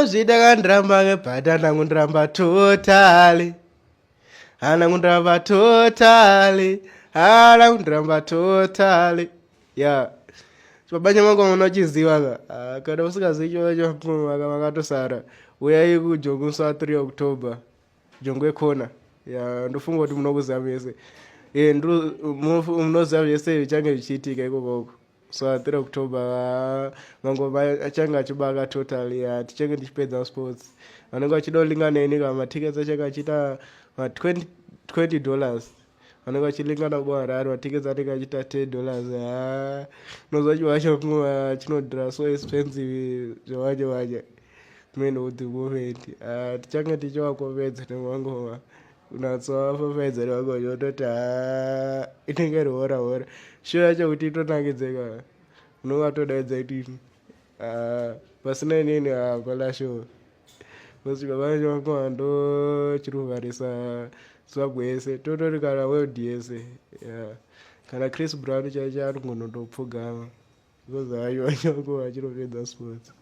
zvida kandiramba ngebhata ndangundiramba totally. Anangundiramba totally. Anangundiramba totally. Yeah. Chibabanya mangu unochiziva ka. Kana usikazivi chivacho makatosara. Uyai kuJogusa 3 October. Jongwe Kona. Yeah, ndofunga kuti munokuziva mese. Munoziva zvese zvichange zvichiitika ikoko. So 3 October mangu achange achibaka totally. Tichange tichipedza sports. Vanenge vachidolingana inika matickets achange achita $20. Vanenge vachilingana kuHarare matickets anenge achita $10. Unozwa chivacho chinodhura so expensive zvawanje. Men with the movement. Tichange tichivakovedza nemangoma. Unatsovafafedza nemangoma yototi inenge iri hora. Show yacho kuti itonakidzeka. Unongatodaidza kuti pasina inini hapana show. Kusvika pacho mangu ndo chiri kuvharisa Zimbabwe yese. Totori kana world yese. Kana Chris Brown chaicho ari kungonotopfugama. Because ayo achiri kupedza sports.